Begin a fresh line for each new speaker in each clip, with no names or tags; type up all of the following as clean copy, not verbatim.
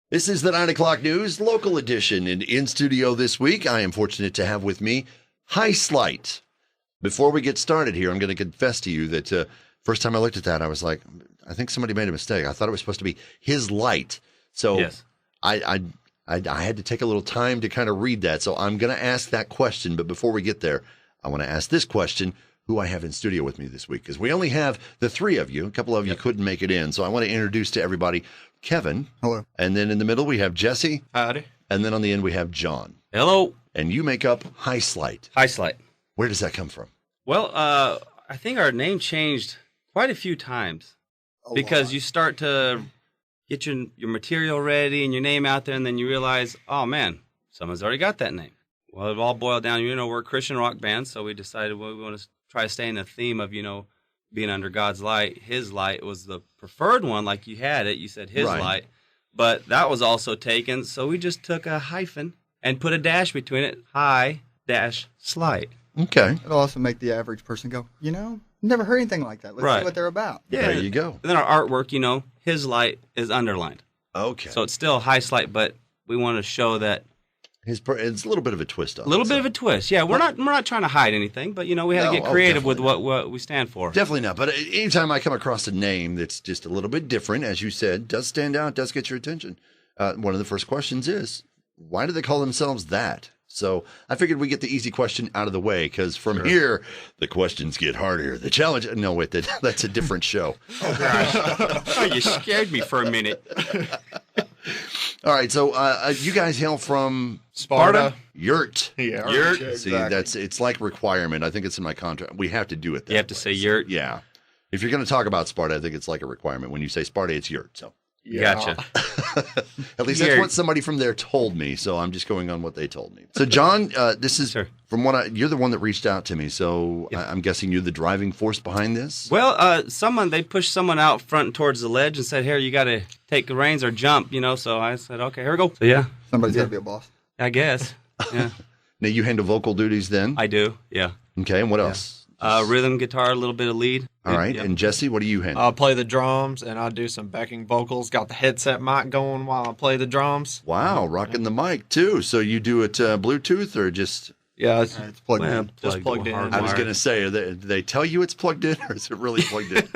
This is the 9 o'clock news, local edition. And in studio this week, I am fortunate to have with me High Slight. Before we get started here, I'm going to confess to you that first time I looked at that, I was like, I think somebody made a mistake. I thought it was supposed to be His Light. So yes. I had to take a little time to kind of read that. So I'm going to ask that question. But before we get there, I want to ask this question, who I have in studio with me this week. Because we only have the three of you. A couple of you couldn't make it in. So I want to introduce to everybody Kevin.
Hello.
And then in the middle, we have Jesse.
Howdy.
And then on the end, we have John.
Hello.
And you make up High Slight.
High Slight.
Where does that come from?
Well, I think our name changed quite a few times because you start to get your material ready and your name out there, and then you realize, oh, man, someone's already got that name. Well, it all boiled down, we're a Christian rock band, so we decided we want to try to stay in the theme of, being under God's light. His Light was the preferred one, like you had it. You said His Light, but that was also taken, so we just took a hyphen and put a dash between it, High dash Slight.
Okay.
It'll also make the average person go, never heard anything like that. Let's see what they're about.
Yeah, there you go.
And then our artwork, His Light is underlined.
Okay.
So it's still High Slight, but we want to show that
it's a little bit of a twist on it.
A little bit of a twist. Yeah, we're not trying to hide anything, but we had to get creative with what we stand for.
Definitely not. But anytime I come across a name that's just a little bit different, as you said, does stand out, does get your attention. One of the first questions is, why do they call themselves that? So I figured we get the easy question out of the way, because from here, the questions get harder. The challenge... No, wait, that's a different show.
Oh, gosh. Oh, you scared me for a minute.
All right, so you guys hail from...
Sparta?
Yurt.
Yeah, Yurt.
Exactly. See, it's like requirement. I think it's in my contract. We have to do it that
You have to say Yurt?
Yeah. If you're going to talk about Sparta, I think it's like a requirement. When you say Sparta, it's Yurt, so...
Yeah. Gotcha.
At least that's what somebody from there told me, so I'm just going on what they told me. So, John, this is from you're the one that reached out to me, so I'm guessing you're the driving force behind this?
Well, they pushed someone out front towards the ledge and said, here, you got to take the reins or jump, so I said, okay, here we go. So, yeah.
Somebody's got to be a boss.
I guess, yeah.
Now, you handle vocal duties then?
I do, yeah.
Okay, and what else?
Rhythm, guitar, a little bit of lead.
All right, and Jesse, what do you handle?
I'll play the drums, and I'll do some backing vocals. Got the headset mic going while I play the drums.
Wow, rocking the mic, too. So you do it Bluetooth or just...
Yeah, it's
plugged in.
Just plugged in.
I was going to say, do they tell you it's plugged in, or is it really plugged in?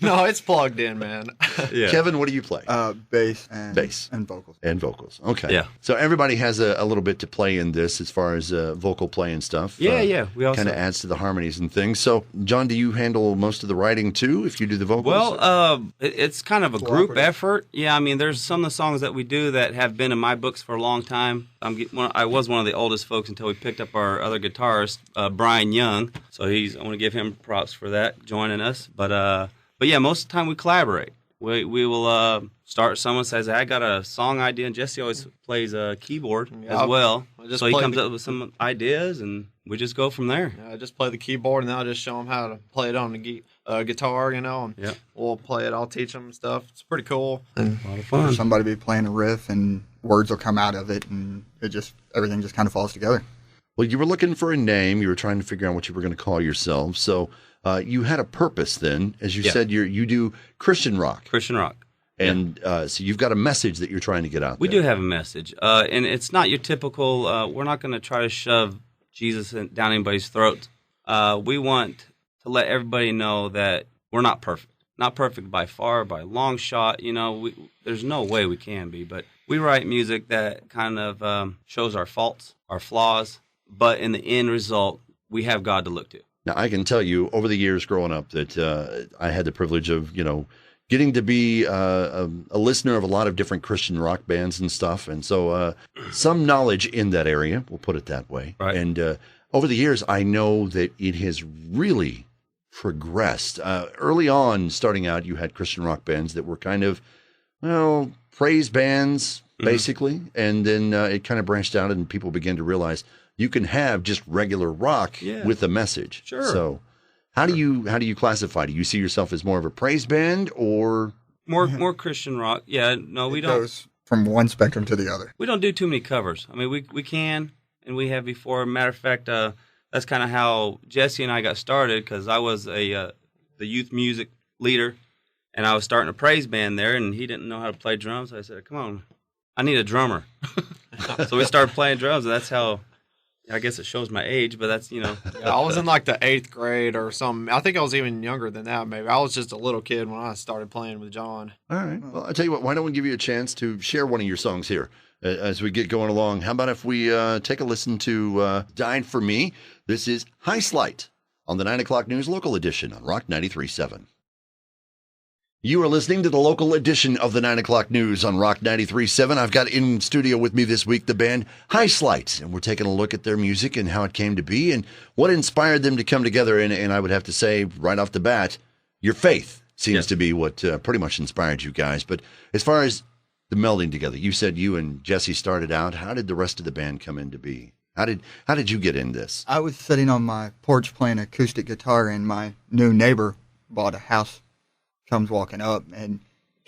No, it's plugged in, man.
Yeah. Kevin, what do you play?
Bass and vocals.
And vocals. Okay.
Yeah.
So everybody has a little bit to play in this as far as vocal play and stuff.
Yeah. We also
kind of adds to the harmonies and things. So, John, do you handle most of the writing too? If you do the vocals?
Well, it's kind of a group effort. Yeah, I mean, there's some of the songs that we do that have been in my books for a long time. I was one of the oldest folks until we picked up our other guitarist, Brian Young. So I want to give him props for that, joining us. But yeah, most of the time we collaborate. We will start. Someone says, hey, I got a song idea, and Jesse always plays a keyboard as well. So he comes up with some ideas, and we just go from there.
Yeah, I just play the keyboard, and then I'll just show them how to play it on the guitar, and we'll play it. I'll teach them stuff. It's pretty cool.
And a lot of fun.
Somebody be playing a riff, and words will come out of it, and everything just kind of falls together.
Well, you were looking for a name. You were trying to figure out what you were going to call yourself. So you had a purpose then. As you said, you do Christian rock.
Christian rock.
And so you've got a message that you're trying to get out there.
We do have a message. And it's not your typical, we're not going to try to shove Jesus down anybody's throat. We want to let everybody know that we're not perfect. Not perfect by far, by a long shot. There's no way we can be. But we write music that kind of shows our faults, our flaws. But in the end result, we have God to look to.
Now, I can tell you over the years growing up that I had the privilege of, getting to be a listener of a lot of different Christian rock bands and stuff. And so some knowledge in that area, we'll put it that way.
Right.
And over the years, I know that it has really progressed. Early on, starting out, you had Christian rock bands that were kind of, praise bands, basically. And then it kind of branched out and people began to realize you can have just regular rock with a message.
Sure.
So how do you classify? Do you see yourself as more of a praise band or
more Christian rock? Yeah, no, we don't.
It goes from one spectrum to the other.
We don't do too many covers. I mean, we can, and we have before. Matter of fact, that's kind of how Jesse and I got started, because I was the youth music leader, and I was starting a praise band there, and he didn't know how to play drums. So I said, "Come on, I need a drummer. So we started playing drums, and that's how. I guess it shows my age, but that's
Yeah, I was in like the 8th grade or something. I think I was even younger than that. Maybe I was just a little kid when I started playing with John.
All right. Well, I'll tell you what. Why don't we give you a chance to share one of your songs here as we get going along? How about if we take a listen to "Died for Me"? This is High Slight on the 9 o'clock news local edition on Rock 93.7. You are listening to the local edition of the 9 o'clock news on Rock 93.7. I've got in studio with me this week the band High Slight, and we're taking a look at their music and how it came to be and what inspired them to come together. And I would have to say right off the bat, your faith seems to be what pretty much inspired you guys. But as far as the melding together, you said you and Jesse started out. How did the rest of the band come into be? How did you get in this?
I was sitting on my porch playing acoustic guitar, and my new neighbor bought a house. Comes walking up, and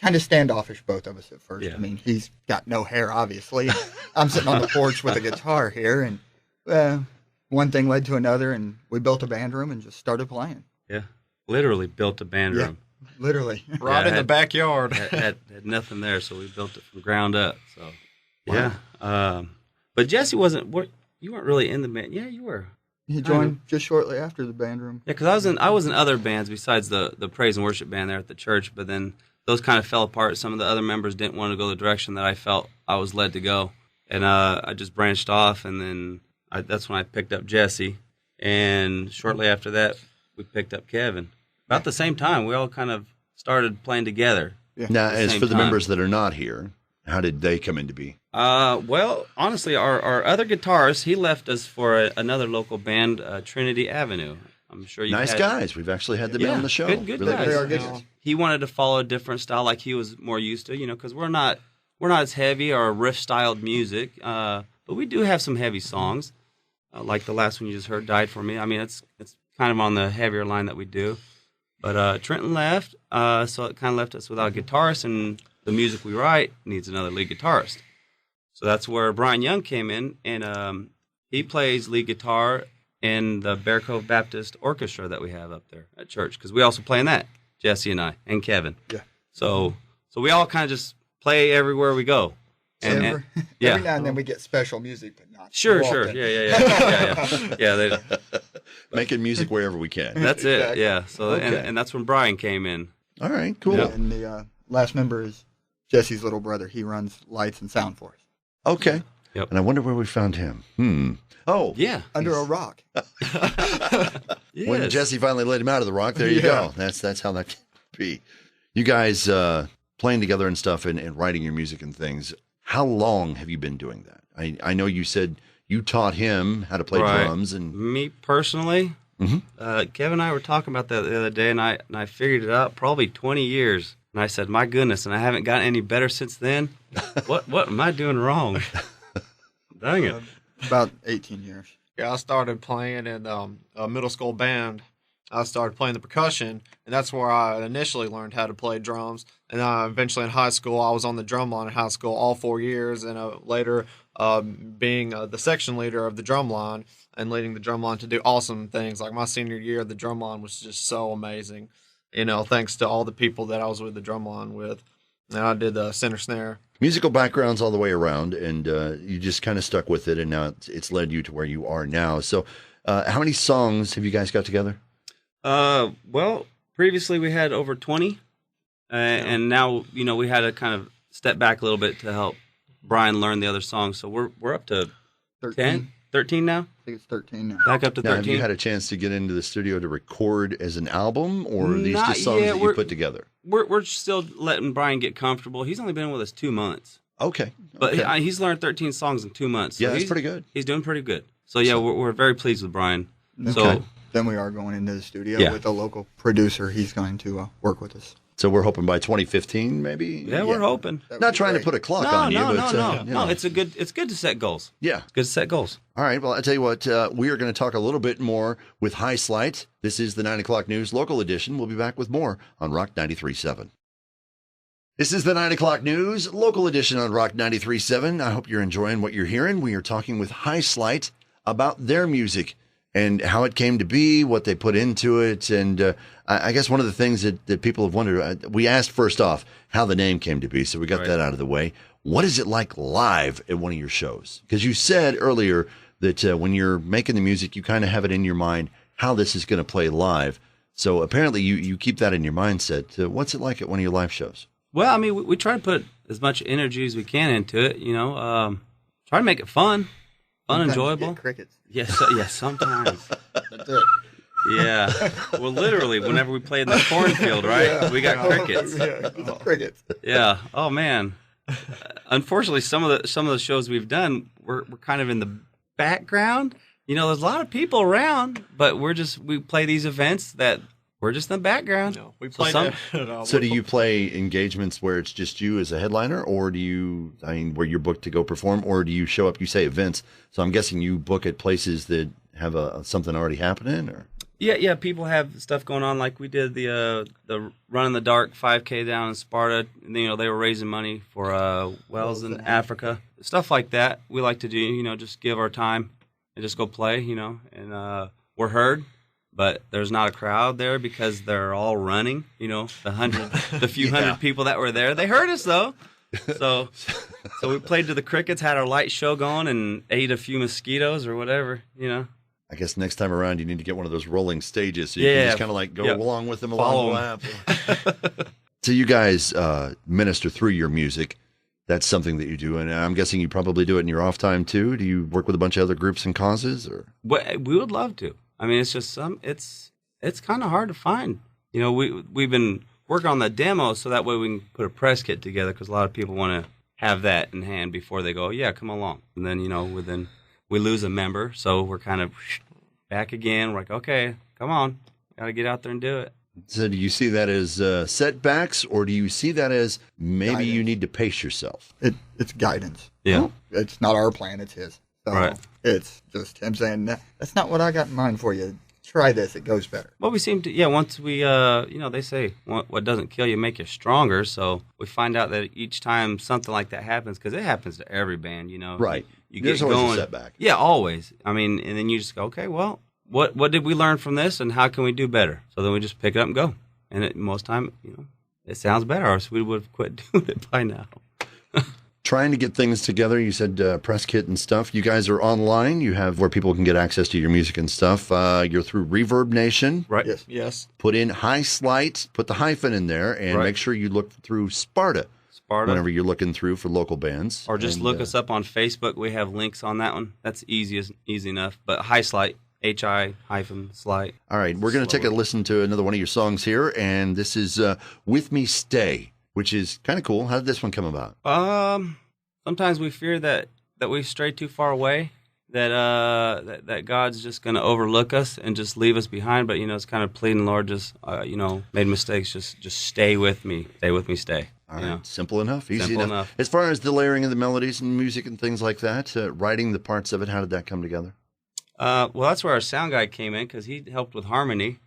kind of standoffish, both of us at first.
Yeah.
I mean, he's got no hair, obviously. I'm sitting on the porch with a guitar here, and one thing led to another, and we built a band room and just started playing.
Yeah, literally built a band room.
Literally.
Right in the backyard.
had nothing there, so we built it from ground up. So, yeah. But Jesse you weren't really in the band. Yeah, you were.
He joined just shortly after the band room.
Yeah, because I was in other bands besides the praise and worship band there at the church, but then those kind of fell apart. Some of the other members didn't want to go the direction that I felt I was led to go, and I just branched off, and then that's when I picked up Jesse, and shortly after that, we picked up Kevin. About the same time, we all kind of started playing together.
Yeah.
Now, as for the members that are not here, how did they come into be?
Well, honestly, our other guitarist, he left us for another local band, Trinity Avenue. I'm sure you
nice guys. We've actually had them on the show.
Good
really
guys.
They are good guys.
He wanted to follow a different style, like he was more used to, because we're not as heavy or riff styled music, but we do have some heavy songs, like the last one you just heard, "Died for Me." I mean, it's kind of on the heavier line that we do. But Trenton left, so it kind of left us without a guitarist, and the music we write needs another lead guitarist. So that's where Brian Young came in, and he plays lead guitar in the Bear Cove Baptist Orchestra that we have up there at church, because we also play in that, Jesse and I, and Kevin.
Yeah.
So we all kind of just play everywhere we go. And,
Every
yeah.
now and then we get special music, but not
Sure.
often.
Yeah.
Making music wherever we can.
That's it.
Exactly.
Yeah. So
Okay.
and that's when Brian came in.
All right, cool.
Yeah.
And the last member is Jesse's little brother. He runs lights and sound for us.
Okay.
Yep.
And I wonder where we found him. Oh.
Yeah.
Under a rock.
When
Yes.
Jesse finally let him out of the rock, there you go. That's how that can be. You guys playing together and stuff and writing your music and things. How long have you been doing that? I know you said you taught him how to play drums. And
Me personally, Kevin and I were talking about that the other day, and I figured it out, probably 20 years. And I said, my goodness, and I haven't gotten any better since then. What am I doing wrong? Dang it.
About 18 years.
Yeah, I started playing in a middle school band. I started playing the percussion, and that's where I initially learned how to play drums. And eventually in high school, I was on the drum line in high school all 4 years, and later being the section leader of the drum line and leading the drum line to do awesome things. Like my senior year, the drum line was just so amazing, thanks to all the people that I was with the drum line with. And I did the center snare.
musical backgrounds all the way around, and you just kind of stuck with it, and now it's led you to where you are now. So how many songs have you guys got together?
Well, previously we had over 20, and now we had to kind of step back a little bit to help Brian learn the other songs. So we're up to 13 now.
I think it's 13 now.
Back up to
Now,
13.
have you had a chance to get into the studio to record as an album, or are these
Not
just songs
yet.
that you put together?
We're still letting Brian get comfortable. He's only been with us 2 months,
Okay,
but
okay.
he's learned 13 songs in 2 months. So
Yeah, that's
he's
pretty good.
He's doing pretty good. So yeah, we're very pleased with Brian.
Okay.
So
Then we are going into the studio
Yeah.
with a local producer. He's going to work with us.
So we're hoping by 2015, maybe.
yeah, we're hoping.
That would
Not
be
trying to
great.
put a clock
No,
on you,
no,
but
no.
you know.
It's good to set goals.
Yeah.
It's good to set goals.
All right. Well, I tell you what, we are going to talk a little bit more with High Slight. This is the 9 o'clock news local edition. We'll be back with more on Rock 93.7. This is the 9 o'clock news local edition on Rock 93.7. I hope you're enjoying what you're hearing. We are talking with High Slight about their music and how it came to be, what they put into it. And I guess one of the things that people have wondered, we asked first off how the name came to be, so we got that out of the way. What is it like live at one of your shows? Because you said earlier that when you're making the music, you kind of have it in your mind how this is going to play live. So apparently you keep that in your mindset. What's it like at one of your live shows?
Well, I mean, we try to put as much energy as we can into it, try to make it fun,
Sometimes
enjoyable.
you get crickets.
Yes, sometimes.
That's it.
Yeah. Well, literally, whenever we played in the cornfield, right, we got crickets.
Crickets.
Yeah. Oh man. Unfortunately, some of the shows we've done, we're kind of in the background. There's a lot of people around, but we play these events that we're just in the background.
No, we play
So do you play engagements where it's just you as a headliner, or where you're booked to go perform, or do you show up, you say events, so I'm guessing you book at places that have something already happening, or?
Yeah, people have stuff going on, like we did the Run in the Dark 5K down in Sparta. They were raising money for wells in Africa. Stuff like that we like to do, just give our time and just go play, and we're heard. But there's not a crowd there because they're all running. The few hundred people that were there, they heard us though. So we played to the crickets, had our light show going, and ate a few mosquitoes or whatever.
I guess next time around you need to get one of those rolling stages so you can just kind of like go along with them along the lap. So you guys minister through your music. That's something that you do, and I'm guessing you probably do it in your off time too. Do you work with a bunch of other groups and causes, or?
We would love to. I mean, it's just it's kind of hard to find. We've been working on the demo so that way we can put a press kit together, because a lot of people want to have that in hand before they go, yeah, come along. And then, we lose a member, so we're kind of back again. We're like, okay, come on, got to get out there and do it.
So do you see that as setbacks, or do you see that as maybe
guidance.
you need to pace yourself?
It's guidance.
Yeah.
It's not our plan, it's his. So
Right.
It's just him saying, that's not what I got in mind for you. Try this, it goes better.
Well, we seem to, once we, they say what doesn't kill you make you stronger. So we find out that each time something like that happens, because it happens to every band,
Right.
You
There's
get
always
going.
a setback.
Yeah, always. I mean, and then you just go, okay, well, what did we learn from this, and how can we do better? So then we just pick it up and go. And most time, it sounds better, or else we would have quit doing it by now.
Trying to get things together. You said press kit and stuff. You guys are online. You have where people can get access to your music and stuff. You're through Reverb Nation.
Right.
Yes.
Put in High Slight, put the hyphen in there, and make sure you look through Sparta whenever you're looking through for local bands.
Or just look us up on Facebook. We have links on that one. That's easy enough. But High Slight, HI-Slight.
All right, we're going to take a listen to another one of your songs here, and this is With Me Stay, which is kind of cool. How did this one come about?
Sometimes we fear that we stray too far away, that God's just going to overlook us and just leave us behind. But it's kind of pleading, Lord, just made mistakes, just stay with me, stay.
All right, simple enough, easy
Simple
enough.
enough.
As far as the layering of the melodies and music and things like that, writing the parts of it, how did that come together?
Well, that's where our sound guy came in, because he helped with harmony.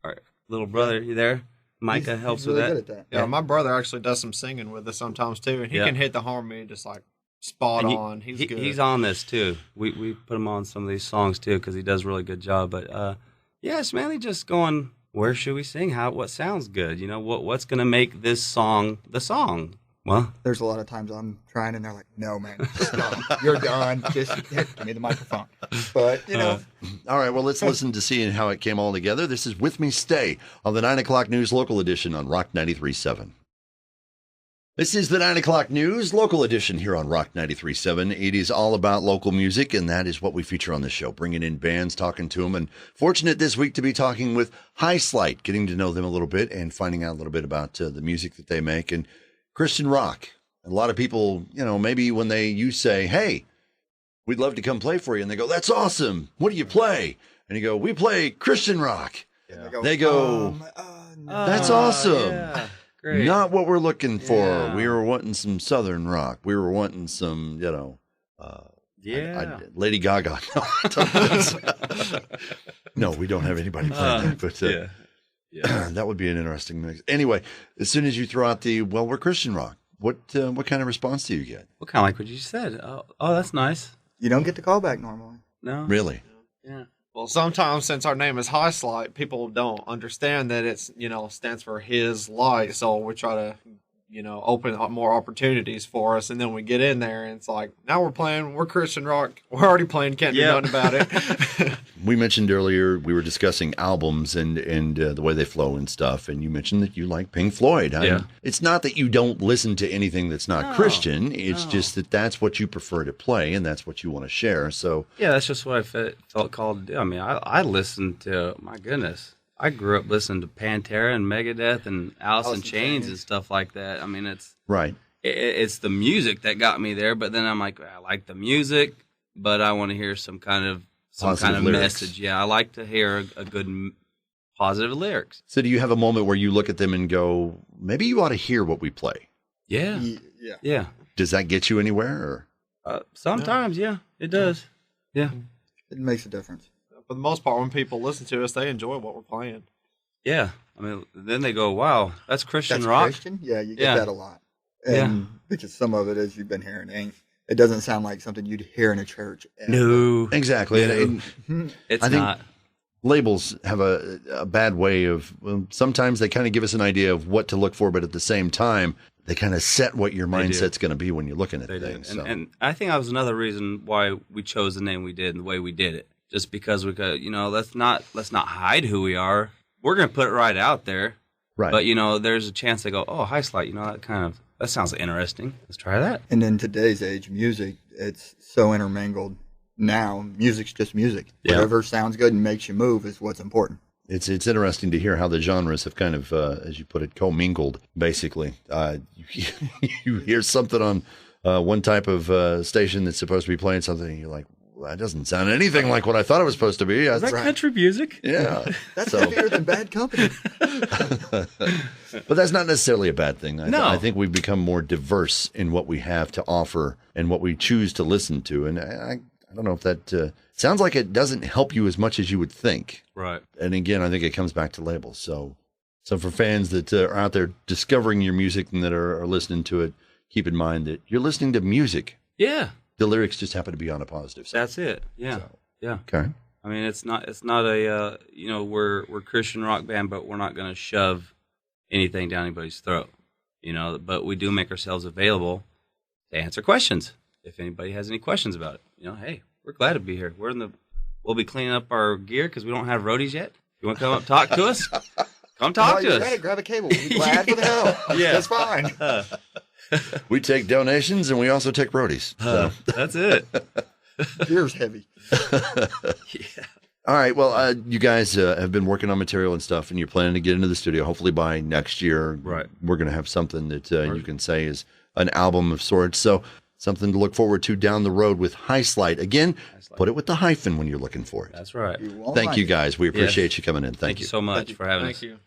Our little brother, you there? Micah helps
He's really
with
good at
Yeah, my brother actually does some singing with us sometimes too, and he can hit the harmony just like spot on. He's good.
He's on this too. We put him on some of these songs too, because he does a really good job. But it's mainly just going, where should we sing? What sounds good? What's going to make this song the song? Well,
There's a lot of times I'm trying and they're like, no, man, stop. You're done. Just give me the microphone. But,
All right, well, let's listen to see how it came all together. This is With Me Stay on the 9 o'clock news local edition on Rock 93.7. This is the 9 o'clock news local edition here on Rock 93.7. It is all about local music, and that is what we feature on the show, bringing in bands, talking to them, and fortunate this week to be talking with High Slight, getting to know them a little bit and finding out a little bit about the music that they make and Christian rock. A lot of people, maybe when you say, hey, we'd love to come play for you, and they go, that's awesome. What do you play? And you go, we play Christian rock.
yeah.
They go,
no.
that's awesome.
Yeah, great.
Not what we're looking for.
Yeah.
We were wanting some Southern rock. We were wanting some, Lady Gaga. No, we don't have anybody playing that. But that would be an interesting mix. Anyway, as soon as you throw out we're Christian rock, what kind of response do you get?
What kind of like what you said? Oh, that's nice.
You don't get the call back normally.
No,
Really?
Yeah.
Well, sometimes since our name is High Slide, people don't understand that it's, stands for His Light. So we try to, open up more opportunities for us. And then we get in there and it's like, now we're Christian rock. We're already playing, can't do nothing about it.
We mentioned earlier, we were discussing albums and the way they flow and stuff. And you mentioned that you like Pink Floyd. It's not that you don't listen to anything that's not Christian. It's just that that's what you prefer to play and that's what you want to share. So
yeah, that's just what I felt called to do. I mean, I listened to, my goodness, I grew up listening to Pantera and Megadeth and Alice in Chains and stuff like that. I mean, it's
right.
It's the music that got me there. But then I'm like, I like the music, but I want to hear some kind of
lyrics.
Message. Yeah, I like to hear a good positive lyrics.
So do you have a moment where you look at them and go, maybe you ought to hear what we play?
Yeah. Yeah.
Does that get you anywhere? Or?
Sometimes, yeah, it does. Yeah.
It makes a difference.
For the most part, when people listen to us, they enjoy what we're playing.
Yeah. I mean, then they go, wow, that's Christian rock.
Christian? Yeah, you get that a lot. And because some of it, as you've been hearing, it doesn't sound like something you'd hear in a church.
No. Exactly.
No.
I think labels have a bad way of, sometimes they kind of give us an idea of what to look for, but at the same time, they kind of set what your mindset's going to be when you're looking at things.
And I think that was another reason why we chose the name we did and the way we did it. Just because we could, let's not hide who we are. We're going to put it right out there.
Right.
But, there's a chance they go, oh, High Slide, that sounds interesting. Let's try that.
And in today's age, music, it's so intermingled now. Music's just music. Yeah. Whatever sounds good and makes you move is what's important.
It's interesting to hear how the genres have kind of, as you put it, commingled, basically. You hear something on one type of station that's supposed to be playing something, and you're like, well, that doesn't sound anything like what I thought it was supposed to be.
Is that country music?
Yeah.
That's heavier than Bad Company.
But that's not necessarily a bad thing. I think we've become more diverse in what we have to offer and what we choose to listen to. And I don't know if that sounds like it doesn't help you as much as you would think.
Right.
And again, I think it comes back to labels. So for fans that are out there discovering your music and that are listening to it, keep in mind that you're listening to music.
Yeah.
The lyrics just happen to be on a positive side.
That's it. Yeah.
So,
yeah.
Okay.
I mean, it's not a, we're Christian rock band, but we're not going to shove anything down anybody's throat, but we do make ourselves available to answer questions. If anybody has any questions about it, hey, we're glad to be here. We'll be cleaning up our gear because we don't have roadies yet. If you want to come up talk to us, come talk to us.
Grab a cable. We'll be glad for the help.
Yeah.
That's fine.
We take donations and we also take roadies. So.
That's it.
Gear's heavy.
Yeah.
All right. Well, you guys have been working on material and stuff, and you're planning to get into the studio. Hopefully by next year,
right,
we're going to have something that you can say is an album of sorts. So something to look forward to down the road with High Slide. Again, put it with the hyphen when you're looking for it.
That's right.
Thank you, guys. We appreciate you coming in. Thank you
so much for having us.
Thank you.